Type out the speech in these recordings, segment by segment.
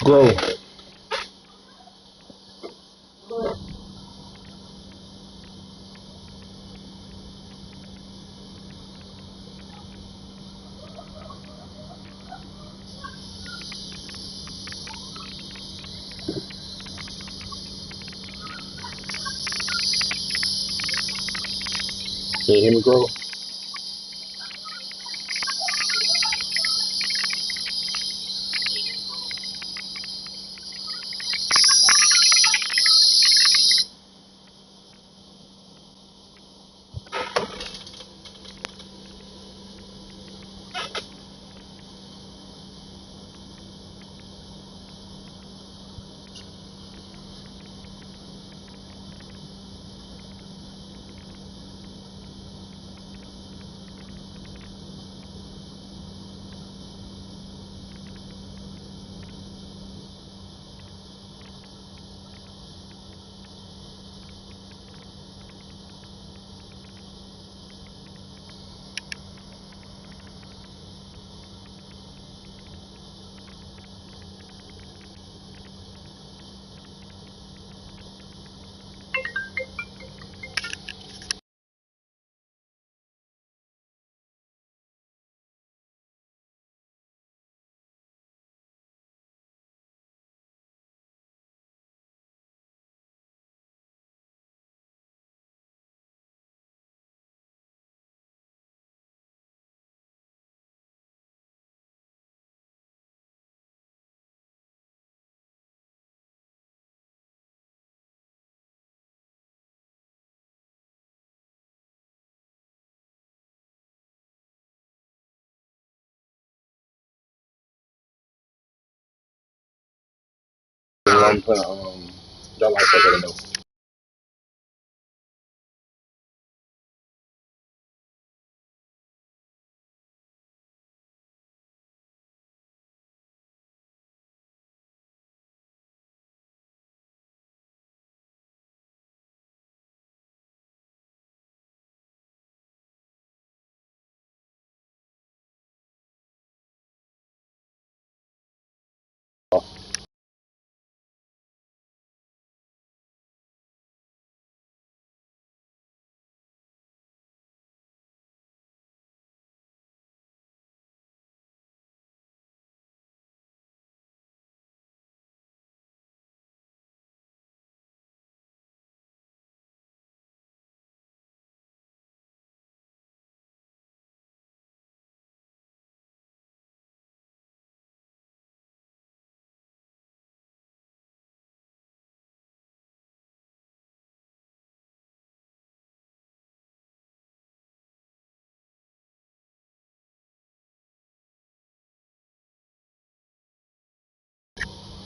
Grow. Can you hear me, grow? I'm putting don't like that though.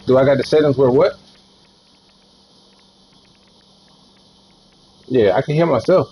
Do I got the settings where what? Yeah, I can hear myself.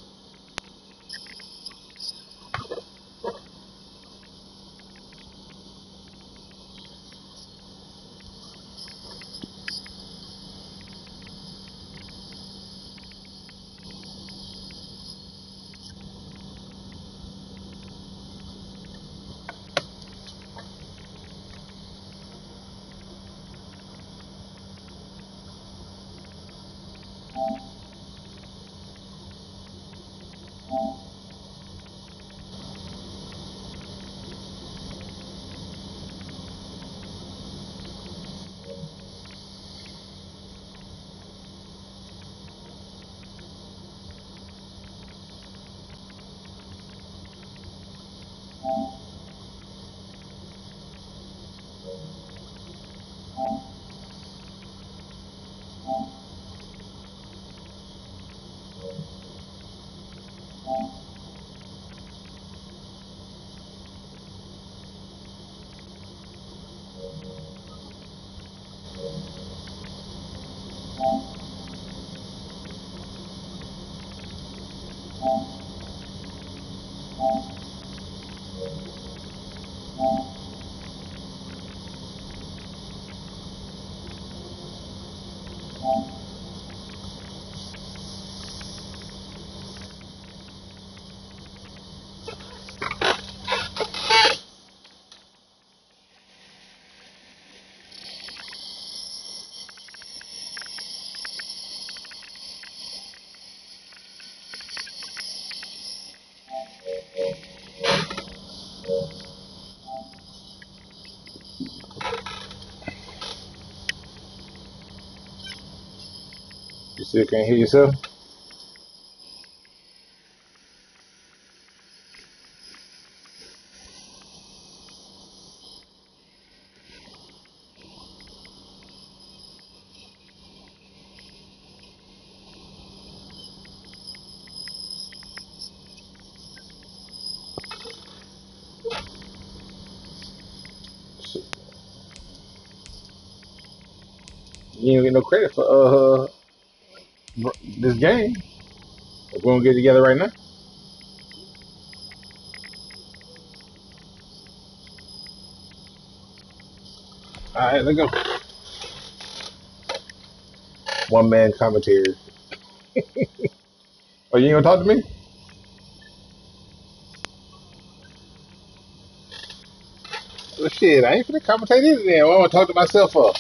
Still can't hear yourself? You ain't get no credit for this game. We're gonna get together right now. All right, let's go. One man commentary. Oh, you ain't gonna talk to me? Well, shit, I ain't finna commentate either. Then I want to talk to myself for.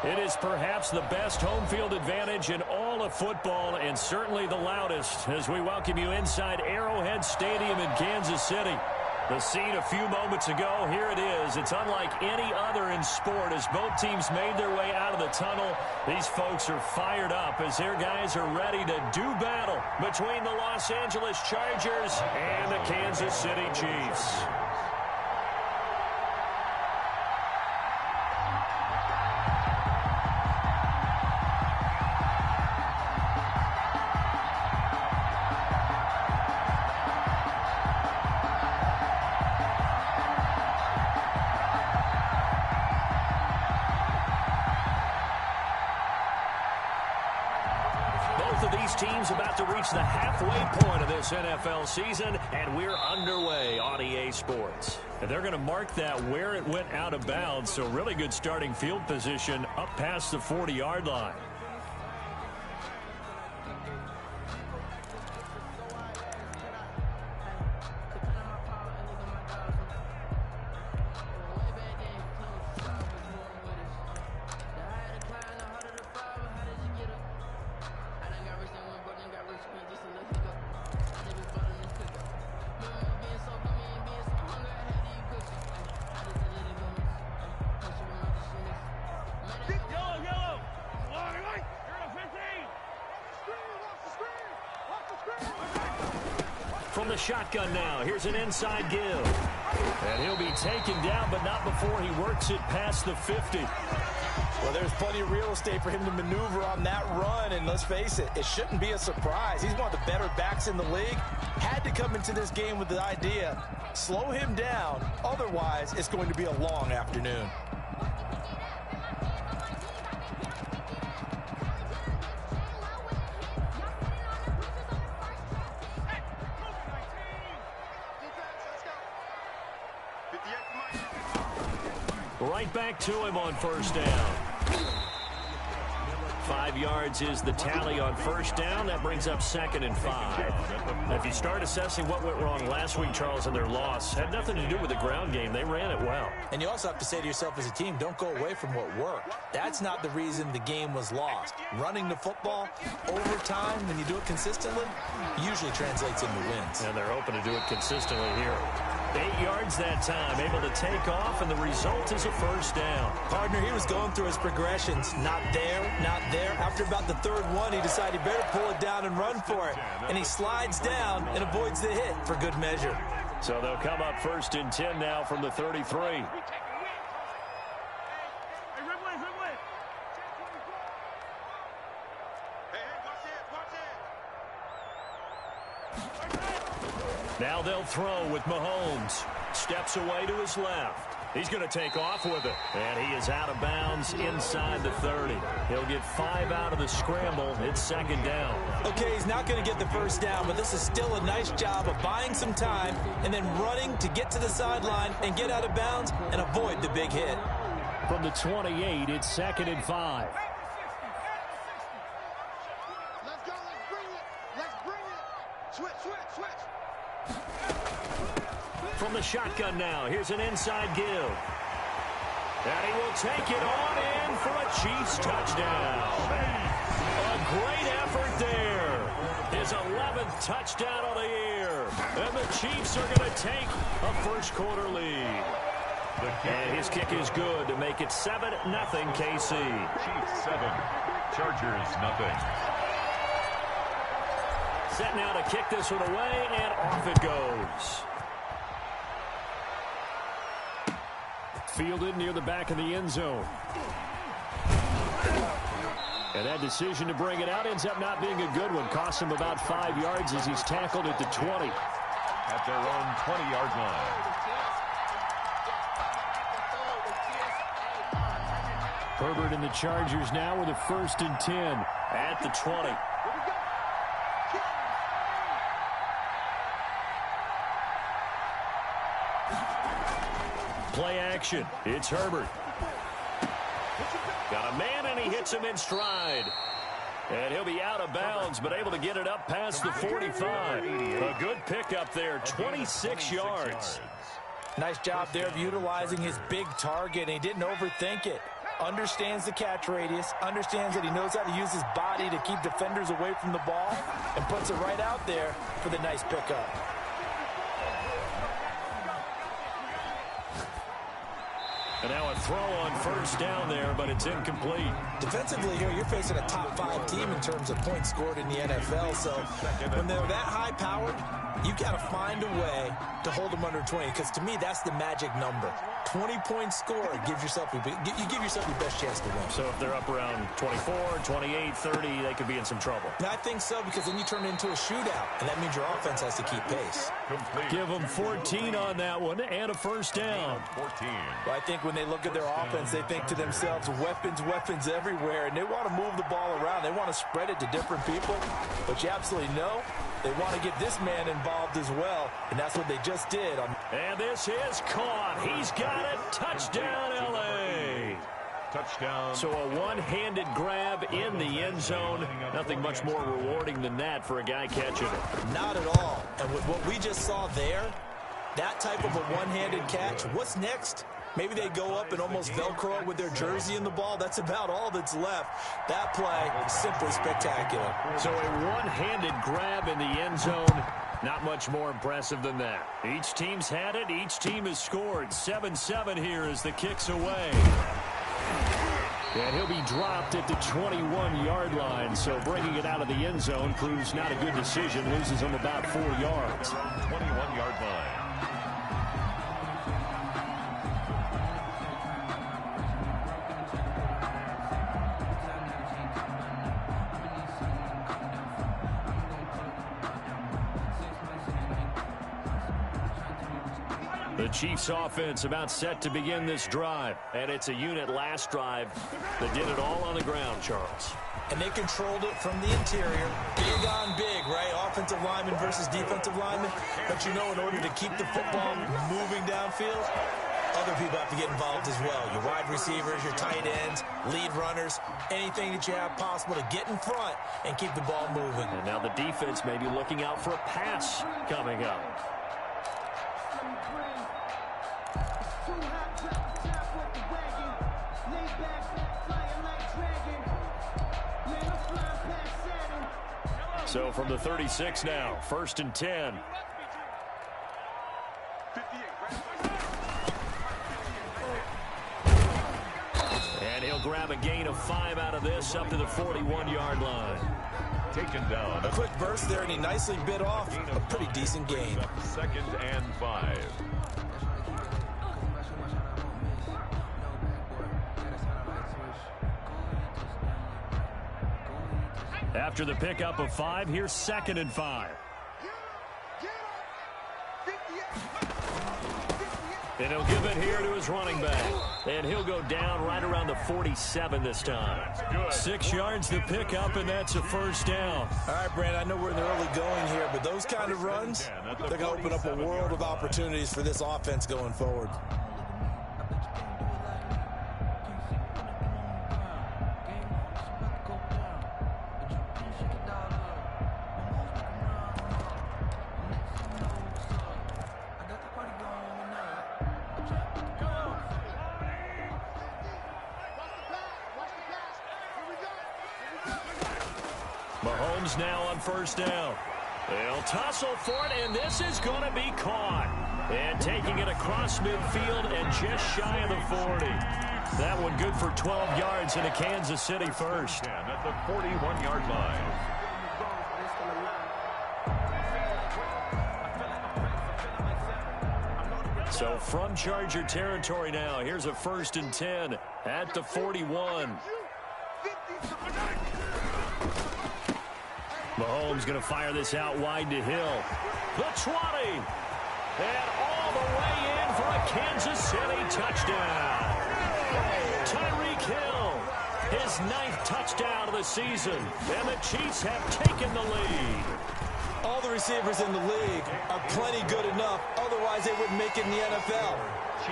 It is perhaps the best home field advantage in all of football, and certainly the loudest, as we welcome you inside Arrowhead Stadium in Kansas City. The scene a few moments ago, here it is. It's unlike any other in sport as both teams made their way out of the tunnel. These folks are fired up as their guys are ready to do battle between the Los Angeles Chargers and the Kansas City Chiefs. Both of these teams about to reach the halfway point of this NFL season, and we're underway on EA Sports. And they're going to mark that where it went out of bounds, so really good starting field position up past the 40-yard line. From the shotgun now, here's an inside give. And he'll be taken down, but not before he works it past the 50. Well, there's plenty of real estate for him to maneuver on that run, and let's face it, it shouldn't be a surprise. He's one of the better backs in the league. Had to come into this game with the idea, slow him down, otherwise it's going to be a long afternoon. Right back to him on first down. 5 yards is the tally on first down. That brings up 2nd and 5. Now, if you start assessing what went wrong last week, Charles, in their loss, had nothing to do with the ground game. They ran it well. And you also have to say to yourself as a team, don't go away from what worked. That's not the reason the game was lost. Running the football over time, when you do it consistently, usually translates into wins. And they're hoping to do it consistently here. 8 yards that time, able to take off, and the result is a first down. Partner, he was going through his progressions. Not there, not there. After about the third one, he decided he better pull it down and run for it. And he slides down and avoids the hit for good measure. So they'll come up 1st and 10 now from the 33. Now they'll throw with Mahomes. Steps away to his left. He's going to take off with it. And he is out of bounds inside the 30. He'll get 5 out of the scramble. It's 2nd down. Okay, he's not going to get the first down, but this is still a nice job of buying some time and then running to get to the sideline and get out of bounds and avoid the big hit. From the 28, it's 2nd and 5. From the shotgun now, here's an inside give. And he will take it on in for a Chiefs touchdown. A great effort there. His 11th touchdown of the year. And the Chiefs are going to take a first quarter lead. And his kick is good to make it 7-0 KC. Chiefs 7, Chargers 0. Set now to kick this one away, and off it goes. Fielded near the back of the end zone. And that decision to bring it out ends up not being a good one. Costs him about 5 yards as he's tackled at the 20. At their own 20-yard line. Herbert and the Chargers now with a 1st and 10 at the 20. Play action. It's Herbert. Got a man, and he hits him in stride. And he'll be out of bounds, but able to get it up past the 45. A good pickup there, 26 yards. Nice job there of utilizing his big target, and he didn't overthink it. Understands the catch radius, understands that he knows how to use his body to keep defenders away from the ball, and puts it right out there for the nice pickup. And now a throw on 1st down there, but it's incomplete. Defensively here, you're facing a top 5 team in terms of points scored in the NFL. So when they're that high-powered, you got to find a way to hold them under 20. Because to me, that's the magic number. 20 points scored gives yourself you give yourself your best chance to win. So if they're up around 24, 28, 30, they could be in some trouble. I think so, because then you turn it into a shootout, and that means your offense has to keep pace. Give them 14 on that one and a 1st down. 14. Well, I think when they look at their offense, they think to themselves, weapons, weapons everywhere, and they want to move the ball around. They want to spread it to different people, but you absolutely know they want to get this man involved as well, and that's what they just did. And this is caught. He's got it. Touchdown, L.A. Touchdown. So a one-handed grab in the end zone. Nothing much more rewarding than that for a guy catching it. Not at all. And with what we just saw there, that type of a one-handed catch, what's next? Maybe they go up and almost Velcro with their jersey in the ball. That's about all that's left. That play, simply spectacular. So a one-handed grab in the end zone. Not much more impressive than that. Each team's had it. Each team has scored. 7-7 here as the kick's away. And he'll be dropped at the 21-yard line. So bringing it out of the end zone proves not a good decision. Loses him about 4 yards. 21-yard line. The Chiefs offense about set to begin this drive. And it's a unit last drive that did it all on the ground, Charles. And they controlled it from the interior. Big on big, right? Offensive lineman versus defensive lineman. But you know, in order to keep the football moving downfield, other people have to get involved as well. Your wide receivers, your tight ends, lead runners, anything that you have possible to get in front and keep the ball moving. And now the defense may be looking out for a pass coming up. So from the 36 now, 1st and 10. And he'll grab a gain of 5 out of this up to the 41-yard line. Taken down. A quick burst there, and he nicely bit off a pretty decent gain. 2nd and 5. After the pickup of 5, here's 2nd and 5. And he'll give it here to his running back. And he'll go down right around the 47 this time. 6 yards the pickup, and that's a 1st down. All right, Brandon, I know we're in the early going here, but those kind of runs, they're going to open up a world of opportunities for this offense going forward. Mahomes now on first down. They'll tussle for it, and this is going to be caught. And taking it across midfield and just shy of the 40. That one good for 12 yards into Kansas City first. At the 41-yard line. So from Charger territory now, here's a 1st and 10 at the 41. Mahomes going to fire this out wide to Hill. The 20. And all the way in for a Kansas City touchdown. Tyreek Hill, his 9th touchdown of the season. And the Chiefs have taken the lead. All the receivers in the league are plenty good enough. Otherwise, they wouldn't make it in the NFL.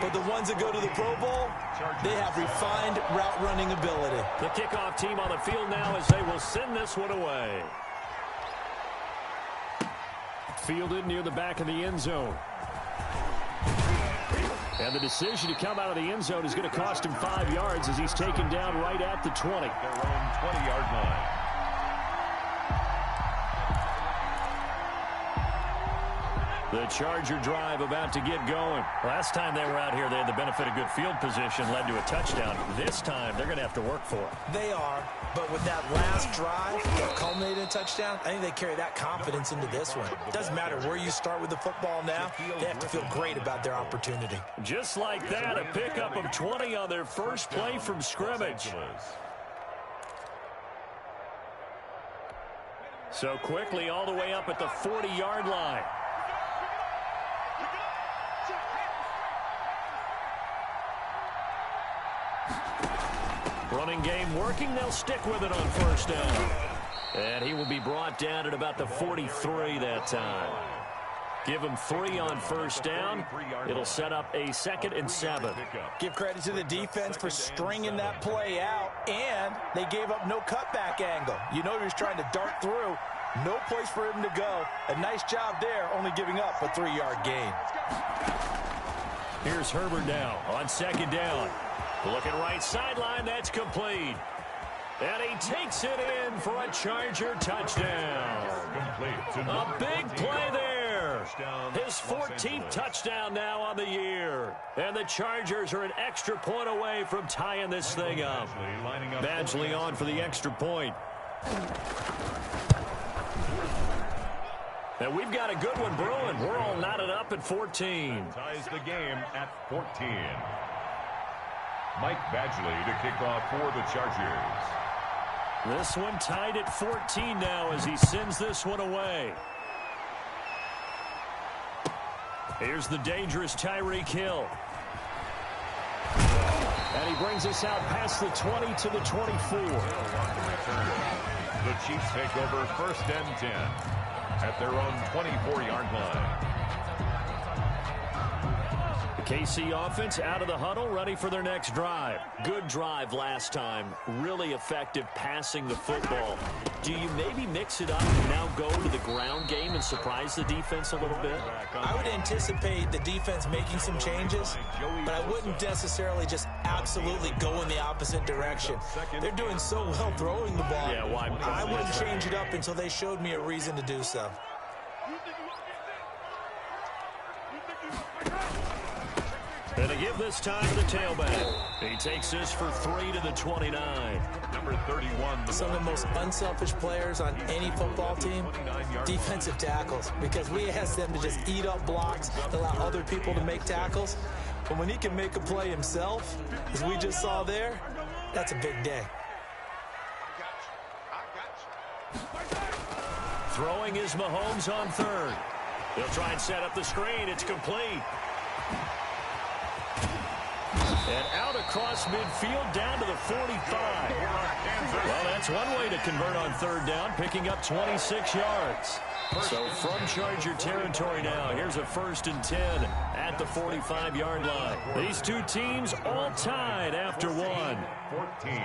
But the ones that go to the Pro Bowl, they have refined route running ability. The kickoff team on the field now as they will send this one away. Fielded near the back of the end zone. And the decision to come out of the end zone is going to cost him 5 yards as he's taken down right at the 20. Their own 20-yard line. The Charger drive about to get going. Last time they were out here, they had the benefit of good field position, led to a touchdown. This time, they're going to have to work for it. They are, but with that last drive that culminated in a touchdown, I think they carry that confidence into this one. It doesn't matter where you start with the football now, they have to feel great about their opportunity. Just like that, a pickup of 20 on their first play from scrimmage. So quickly all the way up at the 40-yard line. Running game working. They'll stick with it on first down. And he will be brought down at about the 43 that time. Give him 3 on first down. It'll set up a 2nd and 7. Give credit to the defense for stringing that play out, and they gave up no cutback angle. You know he was trying to dart through. No place for him to go. A nice job there, only giving up a 3-yard gain. Here's Herbert now on 2nd down. Looking right sideline, that's complete. And he takes it in for a Charger touchdown. A big play there. His 14th touchdown now on the year. And the Chargers are an extra point away from tying this thing up. Badgley on for the extra point. And we've got a good one brewing. We're all knotted up at 14. Ties the game at 14. Mike Badgley to kick off for the Chargers. This one tied at 14 now as he sends this one away. Here's the dangerous Tyreek Hill. And he brings us out past the 20 to the 24. The Chiefs take over 1st and 10 at their own 24-yard line. KC offense out of the huddle, ready for their next drive. Good drive last time. Really effective passing the football. Do you maybe mix it up and now go to the ground game and surprise the defense a little bit? I would anticipate the defense making some changes, but I wouldn't necessarily just absolutely go in the opposite direction. They're doing so well throwing the ball. Yeah, well, I wouldn't change it up until they showed me a reason to do so. And to give this time to the tailback. He takes this for 3 to the 29. Number 31. Some of the most unselfish players on any football team, defensive tackles, because we ask them to just eat up blocks, allow other people to make tackles. But when he can make a play himself, as we just saw there, that's a big day. Throwing is Mahomes on 3rd. They'll try and set up the screen. It's complete. And out across midfield down to the 45. Well, that's one way to convert on 3rd down, picking up 26 yards. So from Charger territory now, here's a 1st and 10 at the 45-yard line. These two teams all tied after 1. 14.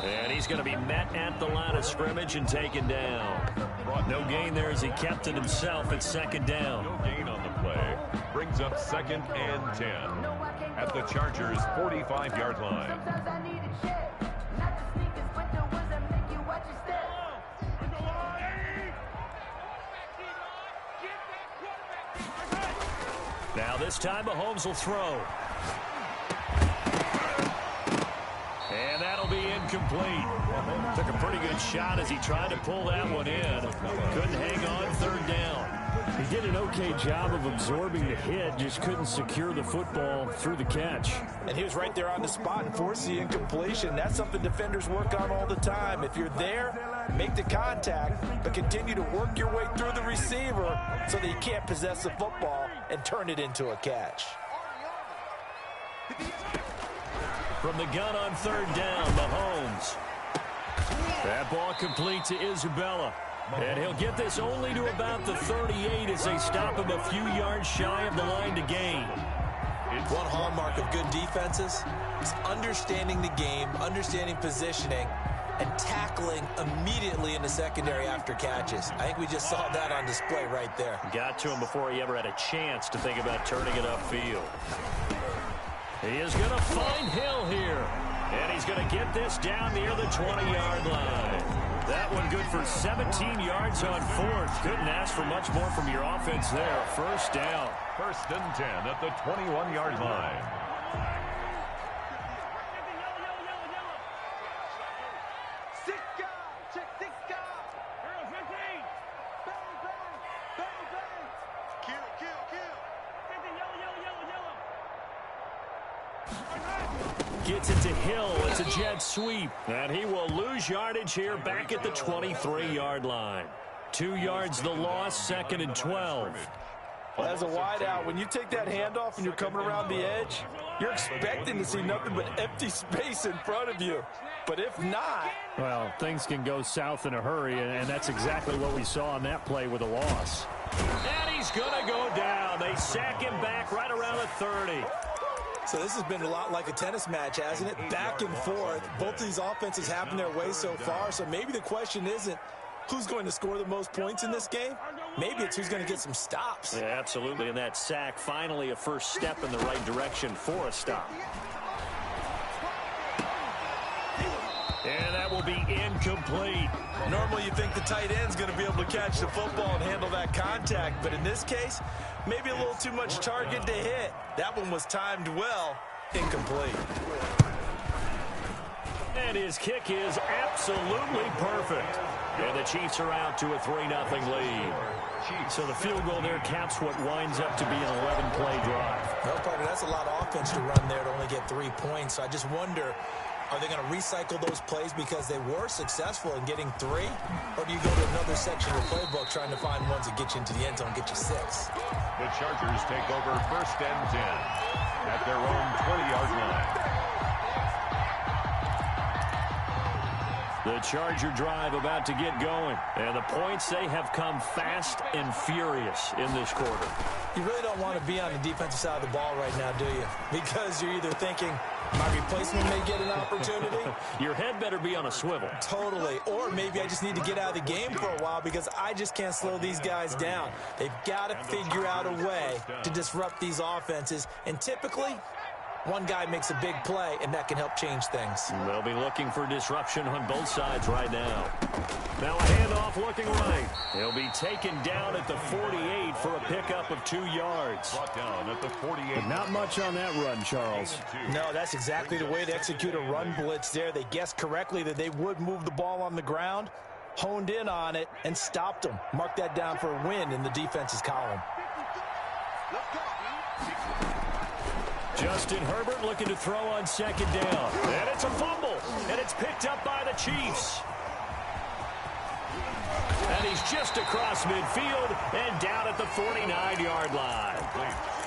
And he's going to be met at the line of scrimmage and taken down. No gain there as he kept it himself at 2nd down. No gain on the play. Brings up 2nd and 10 at at the Chargers' 45-yard line. Now this time Mahomes will throw. And that'll be incomplete. Took a pretty good shot as he tried to pull that one in. Couldn't hang on third down. He did an okay job of absorbing the hit, just couldn't secure the football through the catch. And he was right there on the spot and forced the incompletion. That's something defenders work on all the time. If you're there, make the contact, but continue to work your way through the receiver so that you can't possess the football and turn it into a catch. From the gun on third down, Mahomes. That ball complete to Isabella. And he'll get this only to about the 38 as they stop him a few yards shy of the line to gain. One hallmark of good defenses is understanding the game, understanding positioning, and tackling immediately in the secondary after catches. I think we just saw that on display right there. Got to him before he ever had a chance to think about turning it upfield. He is going to find Hill here. And he's going to get this down near the 20-yard line. That one good for 17 yards on fourth. Couldn't ask for much more from your offense there. First down. 1st and 10 at the 21-yard line. Gets it to Hill. It's a jet sweep. And he will lose yardage here back at the 23-yard line. 2 yards the loss, 2nd and 12. Well, as a wideout, when you take that handoff and you're coming around the edge, you're expecting to see nothing but empty space in front of you. But if not... Well, things can go south in a hurry, and that's exactly what we saw on that play with a loss. And he's going to go down. They sack him back right around the 30. So this has been a lot like a tennis match, hasn't it? Back and forth. Both of these offenses having their way so far. So maybe the question isn't who's going to score the most points in this game. Maybe it's who's going to get some stops. Yeah, absolutely. And that sack, finally a first step in the right direction for a stop. And that will be incomplete. Normally you think the tight end's going to be able to catch the football and handle that contact. But in this case, maybe a little too much target to hit. That one was timed well. Incomplete. And his kick is absolutely perfect. And the Chiefs are out to a 3-0 lead. So the field goal there caps what winds up to be an 11-play drive. Well, partner, that's a lot of offense to run there to only get 3 points. So I just wonder, are they going to recycle those plays because they were successful in getting 3? Or do you go to another section of the playbook trying to find ones that get you into the end zone, get you 6? The Chargers take over 1st and 10 at their own 20-yard line. The Charger drive about to get going. And the points, they have come fast and furious in this quarter. You really don't want to be on the defensive side of the ball right now, do you? Because you're either thinking, my replacement may get an opportunity. Your head better be on a swivel. Totally. Or maybe I just need to get out of the game for a while because I just can't slow these guys down. They've got to figure out a way to disrupt these offenses. And typically, one guy makes a big play, and that can help change things. They'll be looking for disruption on both sides right now. Now a handoff looking right. He'll be taken down at the 48 for a pickup of 2 yards. Brought down at the 48. But not much on that run, Charles. No, that's exactly the way to execute a run blitz there. They guessed correctly that they would move the ball on the ground, honed in on it, and stopped them. Mark that down for a win in the defense's column. Justin Herbert looking to throw on 2nd down. And it's a fumble. And it's picked up by the Chiefs. And he's just across midfield and down at the 49-yard line.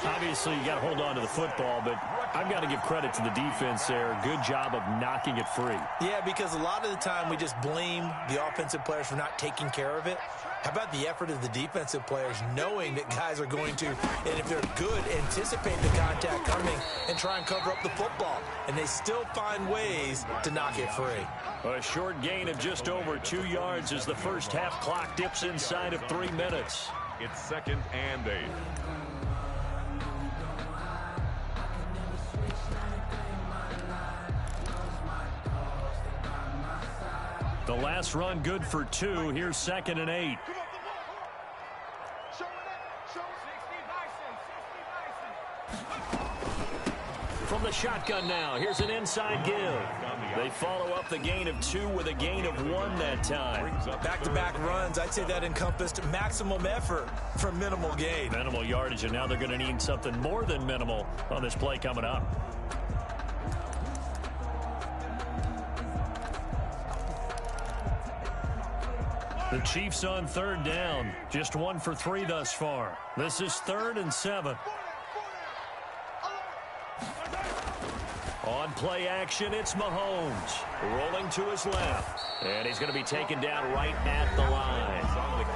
Obviously, you got to hold on to the football, but I've got to give credit to the defense there. Good job of knocking it free. Yeah, because a lot of the time we just blame the offensive players for not taking care of it. How about the effort of the defensive players knowing that guys are going to, and if they're good, anticipate the contact coming and try and cover up the football. And they still find ways to knock it free. A short gain of just over 2 yards as the first half clock dips inside of 3 minutes. It's 2nd and 8. The last run good for 2. Here's 2nd and 8. From the shotgun now, here's an inside give. They follow up the gain of 2 with a gain of 1 that time. Back-to-back runs, I'd say that encompassed maximum effort for minimal gain. Minimal yardage, and now they're going to need something more than minimal on this play coming up. The Chiefs on 3rd down. Just 1 for 3 thus far. This is 3rd and 7. On play action, it's Mahomes. Rolling to his left. And he's going to be taken down right at the line.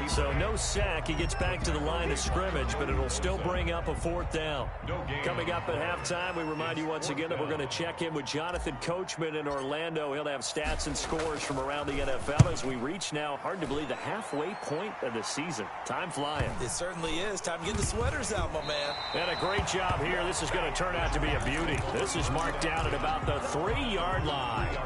So no sack. He gets back to the line of scrimmage, but it'll still bring up a 4th down. Coming up at halftime, we remind you once again that we're going to check in with Jonathan Coachman in Orlando. He'll have stats and scores from around the NFL as we reach now, hard to believe, the halfway point of the season. Time flying. It certainly is. Time to get the sweaters out, my man. And a great job here. This is going to turn out to be a beauty. This is marked down at about the 3-yard line.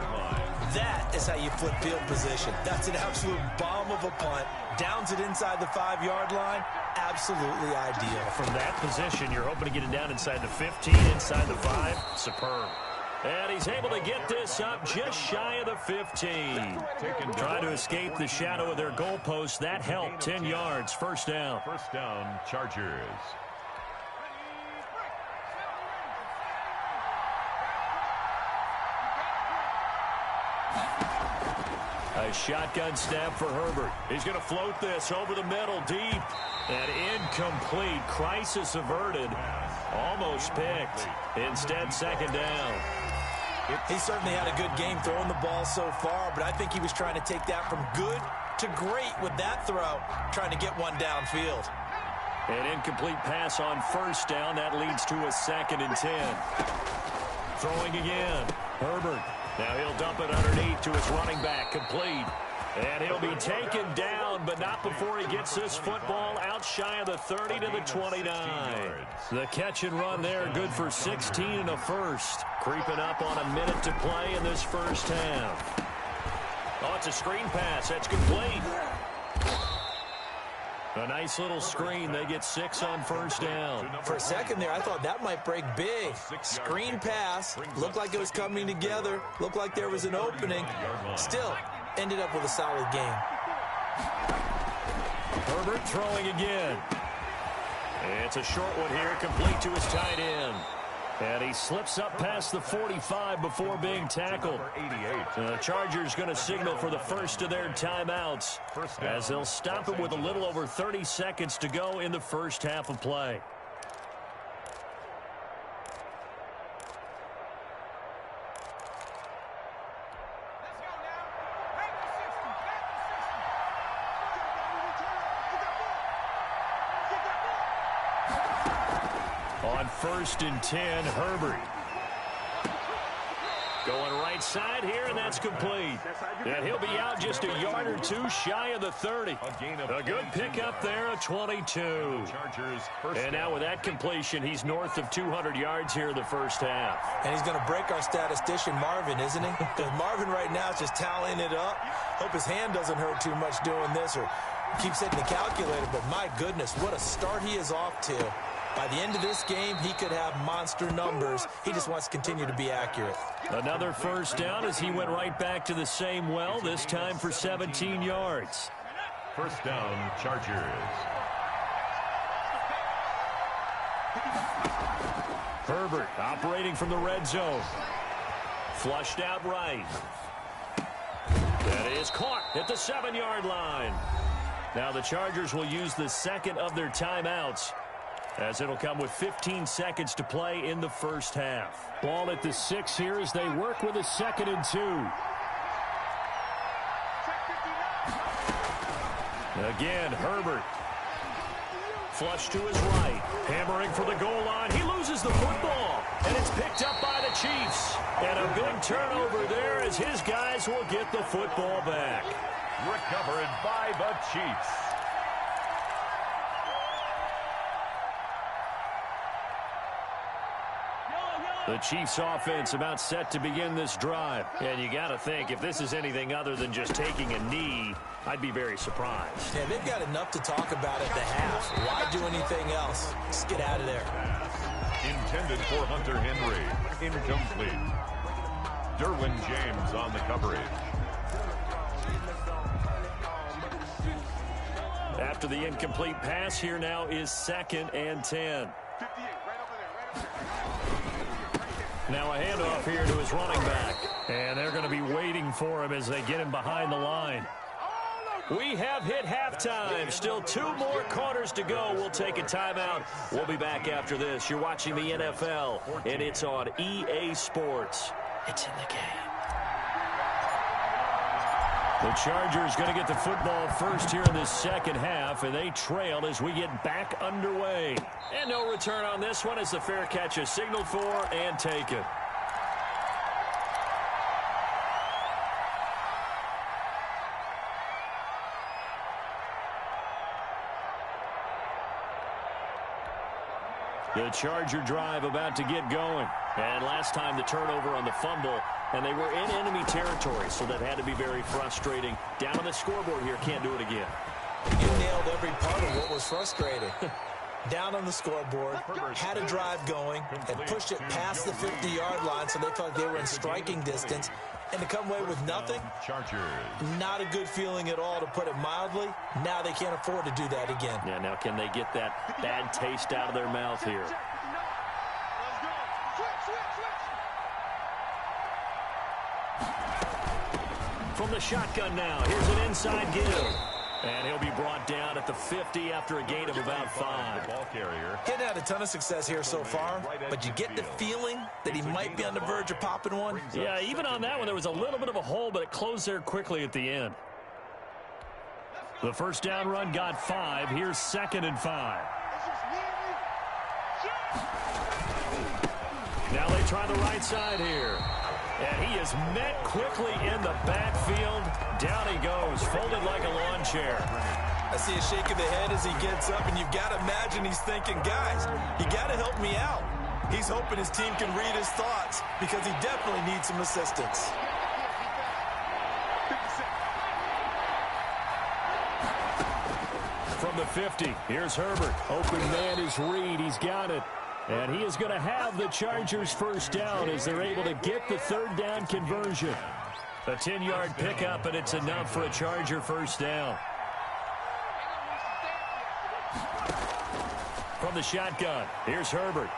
That is how you flip field position. That's an absolute bomb of a punt. Downs it inside the 5-yard line. Absolutely ideal. From that position, you're hoping to get it down inside the 15, inside the 5. Superb. And he's able to get this up just shy of the 15. Trying to escape the shadow of their goalpost. That helped. 10 yards. First down. First down, Chargers. A shotgun snap for Herbert. He's going to float this over the middle, deep. And incomplete. Crisis averted. Almost picked. Instead, 2nd down. He certainly had a good game throwing the ball so far, but I think he was trying to take that from good to great with that throw, trying to get one downfield. An incomplete pass on first down. That leads to a 2nd and 10. Throwing again. Herbert. Now he'll dump it underneath to his running back. Complete. And he'll be taken down, but not before he gets this football out shy of the 30 to the 29. The catch and run there, good for 16 and a first. Creeping up on a minute to play in this first half. Oh, it's a screen pass. That's complete. A nice little screen. They get 6 on first down. For a second there, I thought that might break big. Screen pass. Looked like it was coming together. Looked like there was an opening. Still, ended up with a solid game. Herbert throwing again. It's a short one here, complete to his tight end. And he slips up past the 45 before being tackled. The Chargers going to signal for the first of their timeouts as they'll stop it with a little over 30 seconds to go in the first half of play. On 1st and 10, Herbert. Going right side here, and that's complete. And he'll be out just a yard or 2 shy of the 30. A good pickup there, a 22. And now with that completion, he's north of 200 yards here in the first half. And he's going to break our statistician, Marvin, isn't he? Because Marvin right now is just tallying it up. Hope his hand doesn't hurt too much doing this or keeps hitting the calculator. But my goodness, what a start he is off to. By the end of this game, he could have monster numbers. He just wants to continue to be accurate. Another first down as he went right back to the same well, this time for 17 yards. First down, Chargers. Herbert operating from the red zone. Flushed out right. That is caught at the 7-yard line. Now the Chargers will use the second of their timeouts, as it'll come with 15 seconds to play in the first half. Ball at the 6 here as they work with a 2nd and 2. Again, Herbert. Flush to his right. Hammering for the goal line. He loses the football. And it's picked up by the Chiefs. And a big turnover there as his guys will get the football back. Recovered by the Chiefs. The Chiefs offense about set to begin this drive. And you got to think, if this is anything other than just taking a knee, I'd be very surprised. Yeah, they've got enough to talk about at the half. Why do anything else? Just get out of there. Intended for Hunter Henry. Incomplete. Derwin James on the coverage. After the incomplete pass, here now is 2nd and 10. Now a handoff here to his running back. And they're going to be waiting for him as they get him behind the line. We have hit halftime. Still 2 more quarters to go. We'll take a timeout. We'll be back after this. You're watching the NFL, and it's on EA Sports. It's in the game. The Chargers going to get the football first here in this second half, and they trail as we get back underway. And no return on this one as the fair catch is signaled for and taken. The Charger drive about to get going. And last time the turnover on the fumble, and they were in enemy territory, so that had to be very frustrating. Down on the scoreboard here, can't do it again. You nailed every part of what was frustrating. Down on the scoreboard, had a drive going, and pushed it past the 50-yard line so they felt they were in striking distance. And to come away with nothing, not a good feeling at all, to put it mildly. Now they can't afford to do that again. Yeah, now can they get that bad taste out of their mouth here? From the shotgun now, here's an inside give. And he'll be brought down at the 50 after a gain of about 5. He's had a ton of success here so far, but you get the feeling that he might be on the verge of popping one. Yeah, even on that one, there was a little bit of a hole, but it closed there quickly at the end. The first down run got 5. Here's 2nd and 5. Now they try the right side here. And he is met quickly in the backfield. Down he goes, folded like a lawn chair. I see a shake of the head as he gets up, and you've got to imagine he's thinking, guys, you got to help me out. He's hoping his team can read his thoughts because he definitely needs some assistance. From the 50, here's Herbert. Open man is Reed. He's got it. And he is going to have the Chargers first down as they're able to get the 3rd down conversion. A 10-yard pickup, and it's enough for a Charger first down. From the shotgun, here's Herbert.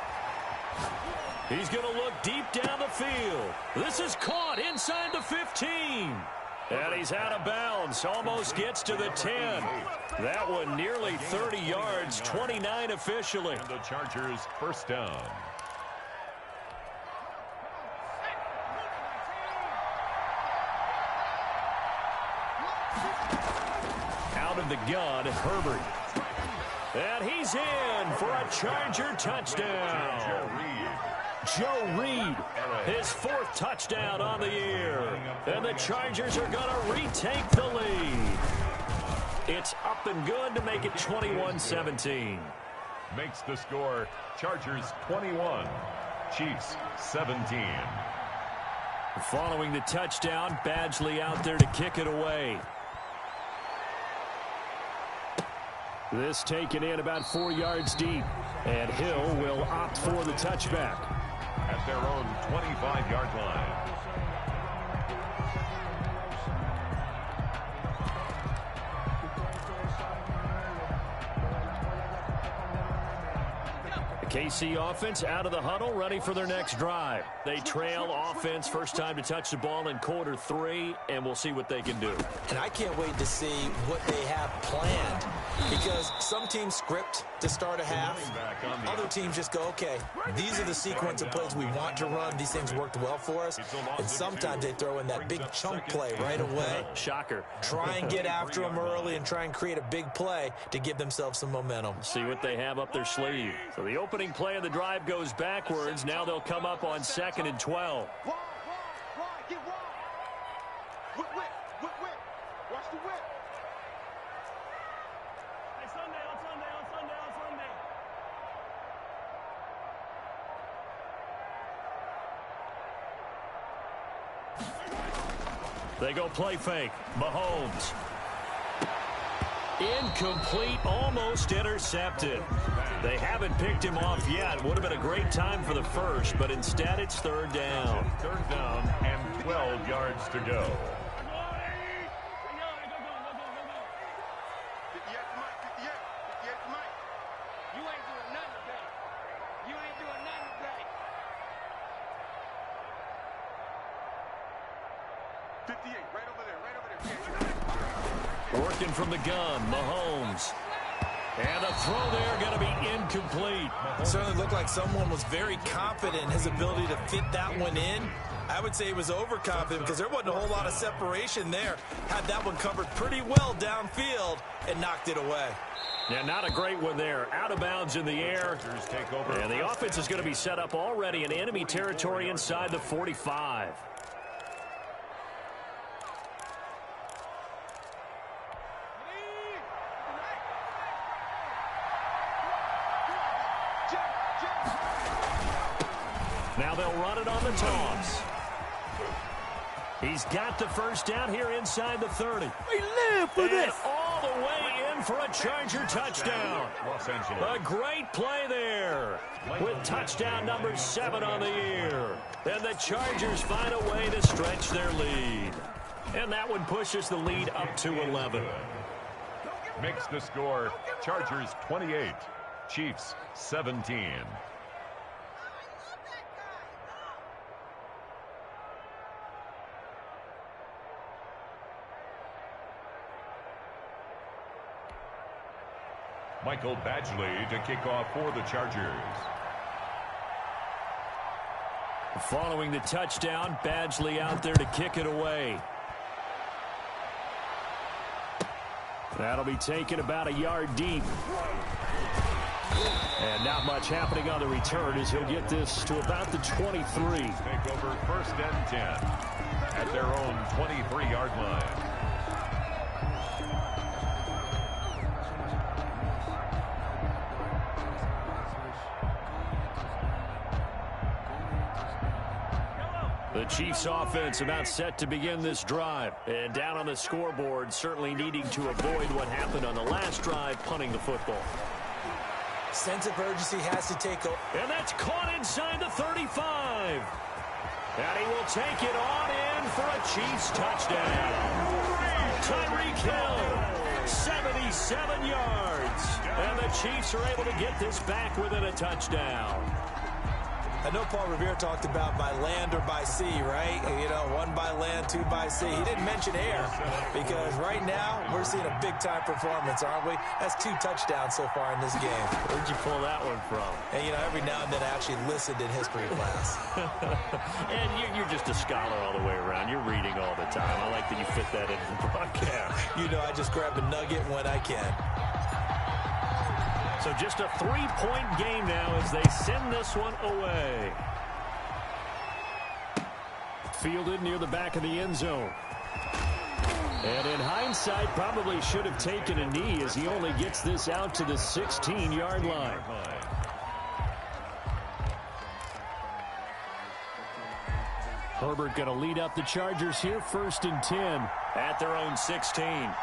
He's going to look deep down the field. This is caught inside the 15. And he's out of bounds, almost gets to the 10. That one nearly 30 yards, 29 officially. And the Chargers first down. Out of the gun, Herbert. And he's in for a Charger touchdown. Joe Reed, his 4th touchdown on the year. And the Chargers are going to retake the lead. It's up and good to make it 21-17. Makes the score Chargers 21, Chiefs 17. Following the touchdown, Badgley out there to kick it away. This taken in about 4 yards deep. And Hill will opt for the touchback. At their own 25-yard line. KC offense out of the huddle, ready for their next drive. They trail offense, first time to touch the ball in quarter 3, and we'll see what they can do. And I can't wait to see what they have planned, because some teams script to start a half. Other teams just go, okay, these are the sequence of plays we want to run. These things worked well for us. And sometimes they throw in that big chunk play right away. Shocker. Try and get after them early and try and create a big play to give themselves some momentum. See what they have up their sleeve. So the opening play of the drive goes backwards. Now they'll come up on 2nd and 12. Watch the whip. Hey, on Sunday. They go play fake. Mahomes. Incomplete, almost intercepted. They haven't picked him off yet. Would have been a great time for the first, but instead it's third down. Third down and 12 yards to go. Working from the gun, Mahomes. And the throw there going to be incomplete. It certainly looked like someone was very confident in his ability to fit that one in. I would say he was overconfident because there wasn't a whole lot of separation there. Had that one covered pretty well downfield and knocked it away. Yeah, not a great one there. Out of bounds in the air. Take over. And the offense is going to be set up already in enemy territory inside the 45. Now they'll run it on the toss. He's got the first down here inside the 30. We live for this. All the way in for a Charger touchdown. A great play there with touchdown number 7 on the year. And the Chargers find a way to stretch their lead. And that one pushes the lead up to 11. Makes the score Chargers 28, Chiefs 17. Michael Badgley to kick off for the Chargers. Following the touchdown, Badgley out there to kick it away. That'll be taken about a yard deep. And not much happening on the return as he'll get this to about the 23. Take over first and 10 at their own 23-yard line. The Chiefs offense about set to begin this drive. And down on the scoreboard, certainly needing to avoid what happened on the last drive, punting the football. Sense of urgency has to take over. And that's caught inside the 35. And he will take it on in for a Chiefs touchdown. Tyreek Hill, 77 yards. And the Chiefs are able to get this back within a touchdown. I know Paul Revere talked about by land or by sea, right? You know, 1 by land, 2 by sea. He didn't mention air because right now we're seeing a big-time performance, aren't we? That's 2 touchdowns so far in this game. Where'd you pull that one from? And, you know, every now and then I actually listened in history class. And you're just a scholar all the way around. You're reading all the time. I like that you fit that into the broadcast. You know, I just grab a nugget when I can. So just a 3-point game now as they send this one away. Fielded near the back of the end zone. And in hindsight, probably should have taken a knee as he only gets this out to the 16-yard line. Herbert going to lead up the Chargers here, 1st and 10 at their own 16.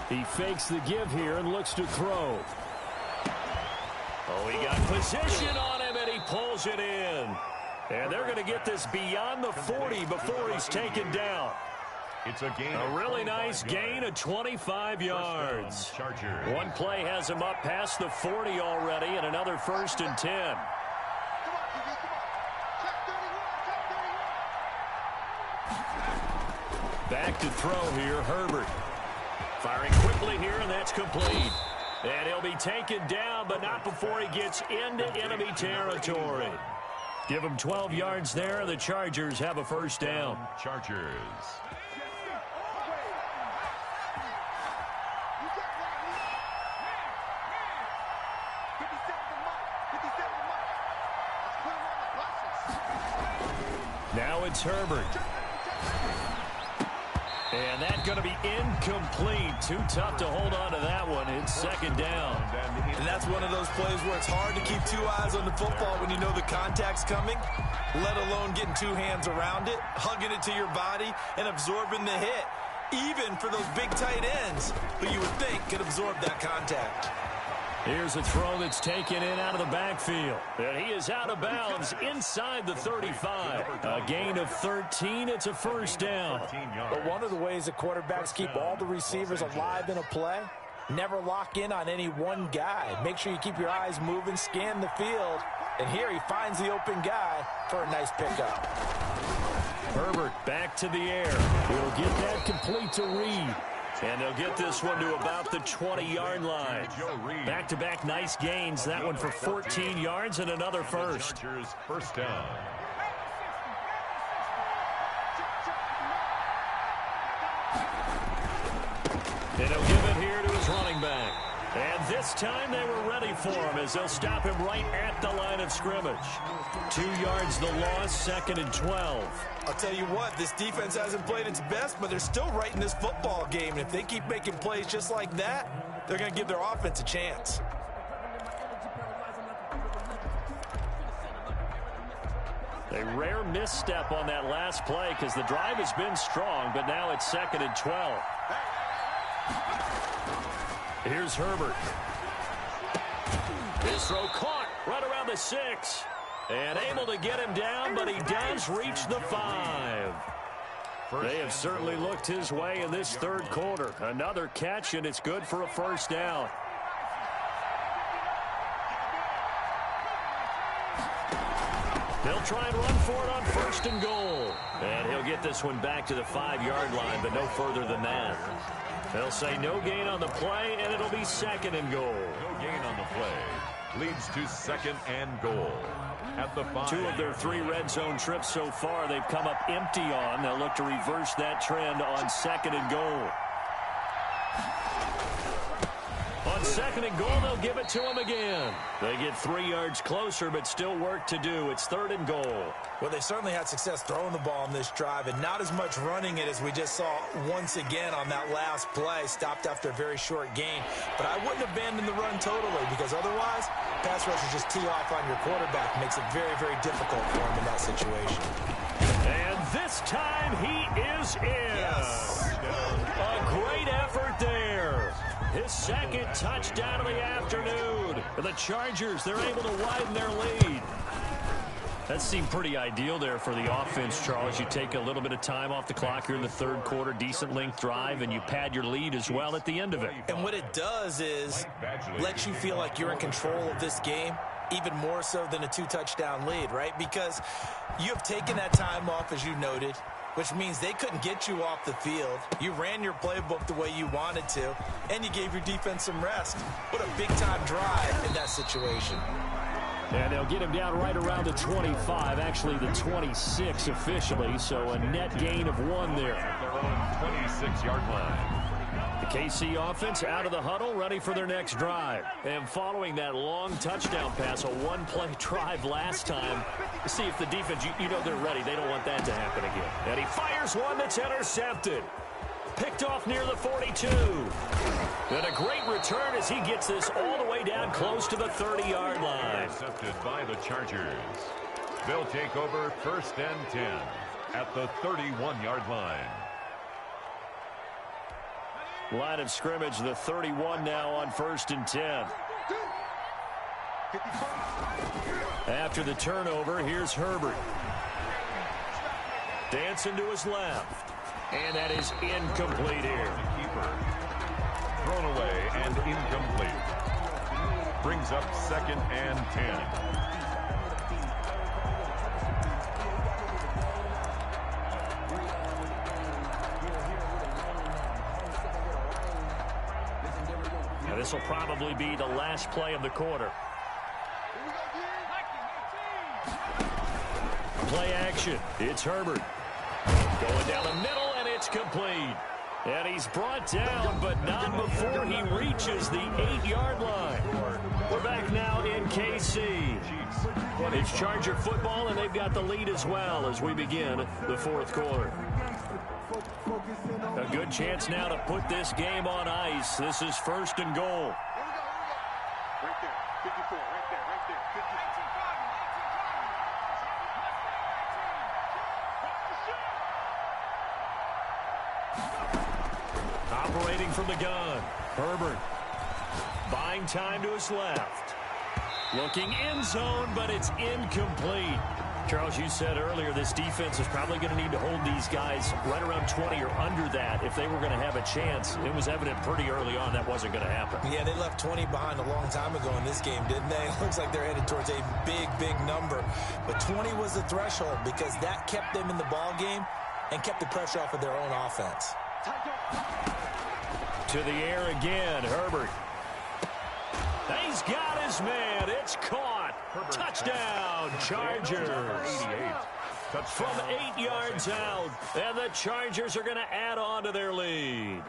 He fakes the give here and looks to throw. Oh, he got position on him, and he pulls it in. And they're going to get this beyond the 40 before he's taken down. It's a gain. A really nice gain of 25 yards. Chargers. One play has him up past the 40 already, and another 1st and 10. Back to throw here, Herbert. Firing quickly here, and that's complete. And he'll be taken down, but not before he gets into enemy territory. Give him 12 yards there, and the Chargers have a first down. Chargers. Now it's Herbert. And that's going to be incomplete. Too tough to hold on to that one. It's second down. And that's one of those plays where it's hard to keep two eyes on the football when you know the contact's coming, let alone getting two hands around it, hugging it to your body, and absorbing the hit, even for those big tight ends who you would think could absorb that contact. Here's a throw that's taken in out of the backfield. And he is out of bounds inside the 35. A gain of 13. It's a first down. But one of the ways that quarterbacks keep all the receivers alive in a play, never lock in on any one guy. Make sure you keep your eyes moving, scan the field. And here he finds the open guy for a nice pickup. Herbert back to the air. He'll get that complete to Reed. And they'll get this one to about the 20-yard line. Back-to-back nice gains. That one for 14 yards and another first. First down. And he'll give it here to his running back. And this time they were ready for him as they'll stop him right at the line of scrimmage. 2 yards the loss, second and 12. I'll tell you what, this defense hasn't played its best, but they're still right in this football game. And if they keep making plays just like that, they're going to give their offense a chance. A rare misstep on that last play because the drive has been strong, but now it's second and 12. Here's Herbert. This throw caught right around the 6. And able to get him down, but he does reach the 5. They have certainly looked his way in this third quarter. Another catch, and it's good for a first down. They'll try and run for it on first and goal. And he'll get this one back to the 5-yard line, but no further than that. They'll say no gain on the play, and it'll be second and goal. No gain on the play. Leads to second and goal. At the 5. 2 of their 3 red zone trips so far they've come up empty on. They'll look to reverse that trend on second and goal. On second and goal, they'll give it to him again. They get 3 yards closer, but still work to do. It's third and goal. Well, they certainly had success throwing the ball in this drive, and not as much running it as we just saw once again on that last play. Stopped after a very short gain. But I wouldn't abandon the run totally, because otherwise, pass rushers just tee off on your quarterback. Makes it very, very difficult for him in that situation. And this time, he is in. Yes. A great effort there. His second touchdown of the afternoon. The Chargers, they're able to widen their lead. That seemed pretty ideal there for the offense, Charles. You take a little bit of time off the clock here in the third quarter, decent length drive, and you pad your lead as well at the end of it. And what it does is let you feel like you're in control of this game, even more so than a 2-touchdown lead, right? Because you have taken that time off, as you noted, which means they couldn't get you off the field. You ran your playbook the way you wanted to, and you gave your defense some rest. What a big-time drive in that situation. And they'll get him down right around the 25, actually the 26 officially, so a net gain of 1 there. At their own 26-yard line. The KC offense out of the huddle, ready for their next drive. And following that long touchdown pass, a one-play drive last time, see if the defense, you know they're ready. They don't want that to happen again. And he fires one that's intercepted. Picked off near the 42. And a great return as he gets this all the way down close to the 30-yard line. Intercepted by the Chargers. They'll take over first and 10 at the 31-yard line. Line of scrimmage, the 31 now on first and 10. After the turnover, here's Herbert. Dancing to his left. And that is incomplete here. Keeper. Thrown away and incomplete. Brings up second and 10. Now this will probably be the last play of the quarter. Play action. It's Herbert. Going down the middle, and it's complete. And he's brought down, but not before he reaches the 8-yard line. We're back now in KC. It's Charger football, and they've got the lead as well as we begin the fourth quarter. A good chance now to put this game on ice. This is 1st and goal. Right there. 54. Right there. Right there. 54. Operating from the gun. Herbert. Buying time to his left. Looking end zone, but it's incomplete. Charles, you said earlier this defense is probably going to need to hold these guys right around 20 or under that if they were going to have a chance. It was evident pretty early on that wasn't going to happen. Yeah, they left 20 behind a long time ago in this game, didn't they? It looks like they're headed towards a big, big number. But 20 was the threshold because that kept them in the ball game and kept the pressure off of their own offense. To the air again, Herbert. He's got his man. It's caught. Touchdown, Chargers. From 8 yards out, and the Chargers are going to add on to their lead.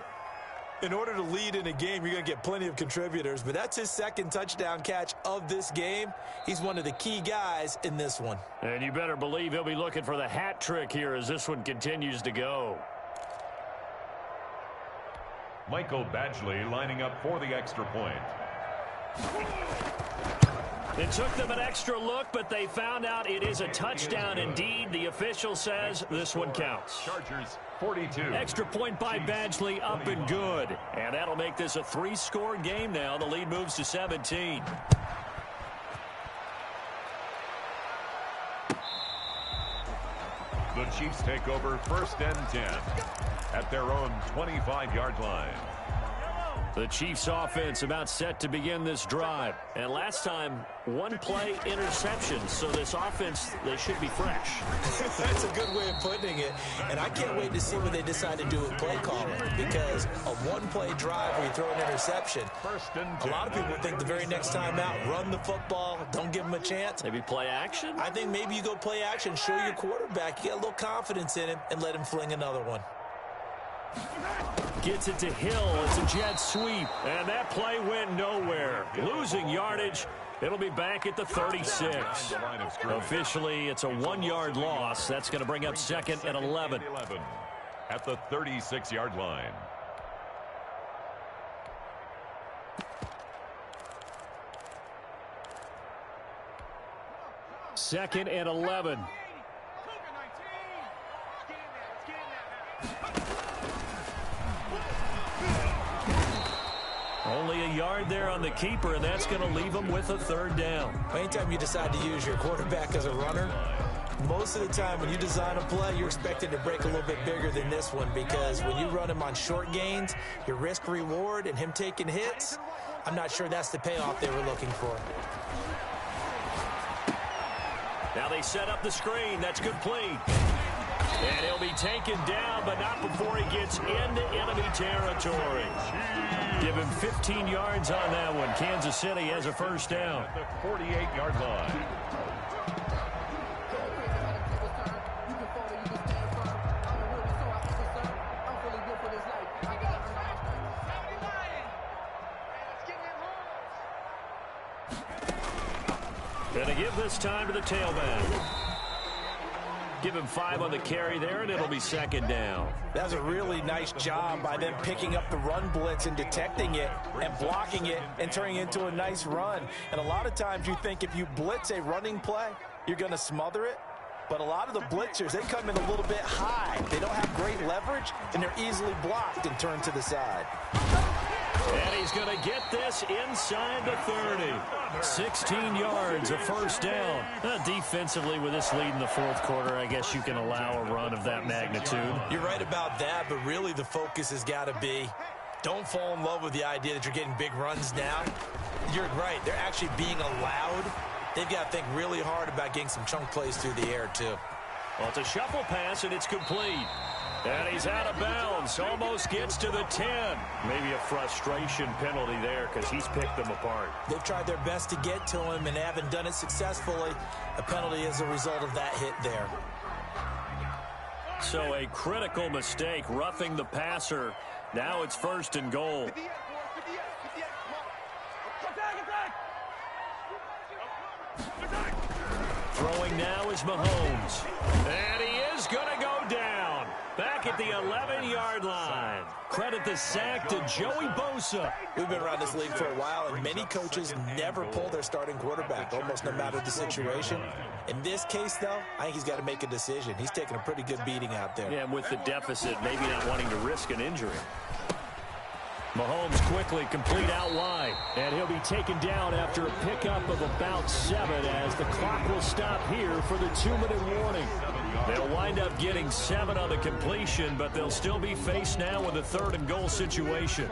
In order to lead in a game, you're going to get plenty of contributors, but that's his 2nd touchdown catch of this game. He's one of the key guys in this one. And you better believe he'll be looking for the hat trick here as this one continues to go. Michael Badgley lining up for the extra point. It took them an extra look, but they found out it is a touchdown indeed. The official says this one counts. Chargers 42. Extra point by Badgley, up and good. And that'll make this a 3-score game now. The lead moves to 17. The Chiefs take over 1st and 10 at their own 25-yard line. The Chiefs offense about set to begin this drive. And last time, 1-play interception. So this offense, they should be fresh. That's a good way of putting it. And I can't wait to see what they decide to do with play calling. Because a 1-play drive where you throw an interception, 1st and 10. a lot of people think the very next time out, run the football, don't give them a chance. Maybe play action? I think maybe you go play action, show your quarterback, you get a little confidence in him, and let him fling another one. Gets it to Hill. It's a jet sweep. And that play went nowhere. Losing yardage. It'll be back at the 36. Officially, it's a 1-yard loss. That's going to bring up 2nd and 11. At the 36-yard line. Second and 11. Only a yard there on the keeper, and that's going to leave them with a 3rd down. Anytime you decide to use your quarterback as a runner, most of the time when you design a play, you're expected to break a little bit bigger than this one because when you run him on short gains, your risk-reward and him taking hits, I'm not sure that's the payoff they were looking for. Now they set up the screen. That's complete. And he'll be taken down, but not before he gets into enemy territory. Give him 15 yards on that one. Kansas City has a 1st down. At the 48-yard line. Gonna give this time to the tailback. Give him 5 on the carry there, and it'll be 2nd down. That was a really nice job by them picking up the run blitz and detecting it and blocking it and turning it into a nice run. And a lot of times you think if you blitz a running play, you're going to smother it. But a lot of the blitzers, they come in a little bit high. They don't have great leverage, and they're easily blocked and turned to the side. And he's going to get this inside the 30. 16 yards, a 1st down. Defensively, with this lead in the 4th quarter, I guess you can allow a run of that magnitude. You're right about that, but really the focus has got to be don't fall in love with the idea that you're getting big runs now. You're right. They're actually being allowed. They've got to think really hard about getting some chunk plays through the air, too. Well, it's a shuffle pass, and it's complete. And he's out of bounds. Almost gets to the 10. Maybe a frustration penalty there because he's picked them apart. They've tried their best to get to him and haven't done it successfully. A penalty is a result of that hit there. So a critical mistake, roughing the passer. Now it's 1st and goal. Throwing now is Mahomes. And he is going to go down. Back at the 11-yard line. Credit the sack to Joey Bosa. We've been around this league for a while, and many coaches never pull their starting quarterback, almost no matter the situation. In this case, though, I think he's got to make a decision. He's taking a pretty good beating out there. Yeah, and with the deficit, maybe not wanting to risk an injury. Mahomes quickly complete out wide, and he'll be taken down after a pickup of about 7 as the clock will stop here for the 2-minute warning. They'll wind up getting 7 on the completion, but they'll still be faced now with a 3rd and goal situation.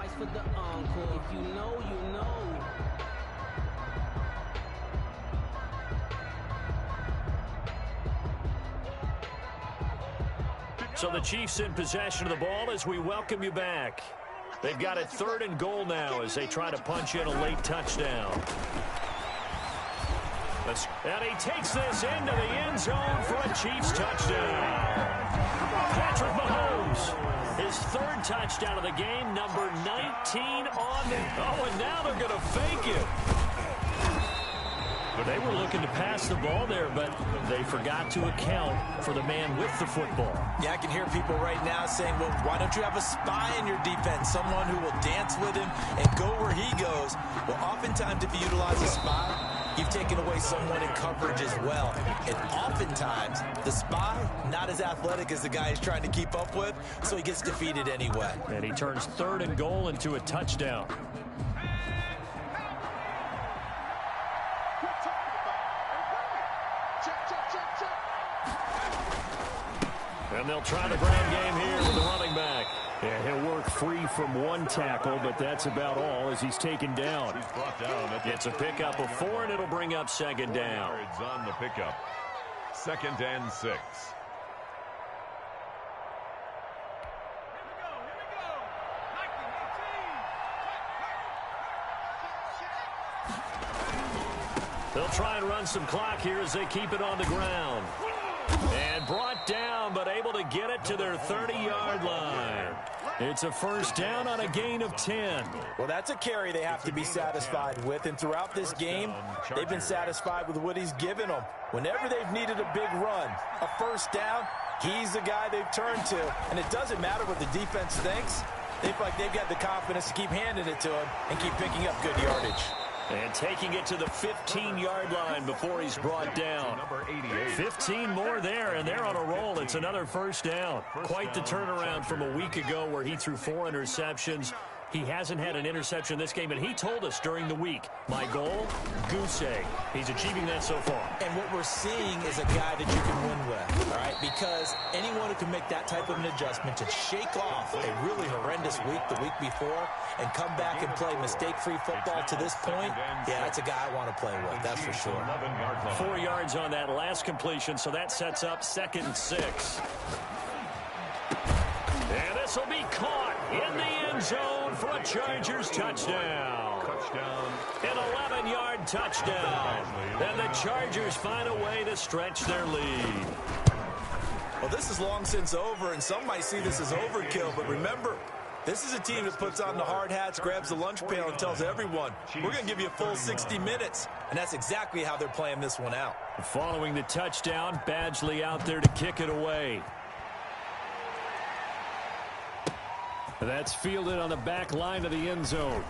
So the Chiefs in possession of the ball as we welcome you back. They've got a 3rd and goal now as they try to punch in a late touchdown. And he takes this into the end zone for a Chiefs touchdown. Patrick Mahomes, his 3rd touchdown of the game, number 19 on the... Oh, and now they're going to fake it. But they were looking to pass the ball there, but they forgot to account for the man with the football. Yeah, I can hear people right now saying, well, why don't you have a spy in your defense, someone who will dance with him and go where he goes? Well, oftentimes if you utilize a spy, you've taken away someone in coverage as well. And oftentimes, the spy, not as athletic as the guy he's trying to keep up with, so he gets defeated anyway. And he turns 3rd and goal into a touchdown. And they'll try the ground game here with the running back. Yeah, he'll work free from 1 tackle, but that's about all as he's taken down. He's brought down. It's a pickup of 4, and it'll bring up 2nd down. Yards on the pickup. 2nd and 6. They'll try and run some clock here as they keep it on the ground. And brought down, but able to get it to their 30-yard line. It's a 1st down on a gain of 10. Well, that's a carry they have to be satisfied with. And throughout this game, they've been satisfied with what he's given them. Whenever they've needed a big run, a 1st down, he's the guy they've turned to. And it doesn't matter what the defense thinks. They feel like they've got the confidence to keep handing it to him and keep picking up good yardage. And taking it to the 15-yard line before he's brought down. Number 88. 15 more there, and they're on a roll. It's another 1st down. Quite the turnaround from a week ago where he threw 4 interceptions. He hasn't had an interception this game, and he told us during the week, my goal, goose egg. He's achieving that so far. And what we're seeing is a guy that you can win with, all right? Because anyone who can make that type of an adjustment to shake off a really horrendous week the week before and come back and play mistake-free football to this point, yeah, that's a guy I want to play with, that's for sure. 4 yards on that last completion, so that sets up 2nd and 6. And this will be caught in the end zone for a Chargers touchdown. An 11-yard touchdown. And the Chargers find a way to stretch their lead. Well, this is long since over, and some might see this as overkill, but remember, this is a team that puts on the hard hats, grabs the lunch pail, and tells everyone, we're going to give you a full 60 minutes. And that's exactly how they're playing this one out. Following the touchdown, Badgley out there to kick it away. That's fielded on the back line of the end zone.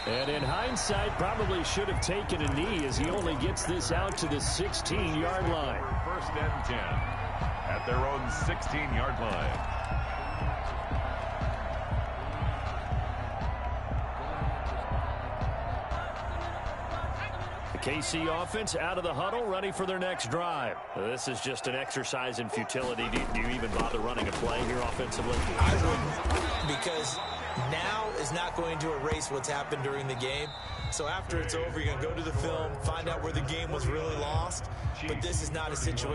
And in hindsight, probably should have taken a knee as he only gets this out to the 16-yard line. 1st and 10 at their own 16-yard line. KC offense out of the huddle, ready for their next drive. This is just an exercise in futility. Do you even bother running a play here offensively? I wouldn't, because now is not going to erase what's happened during the game. So after it's over, you're going to go to the film, find out where the game was really lost. But this is not a situation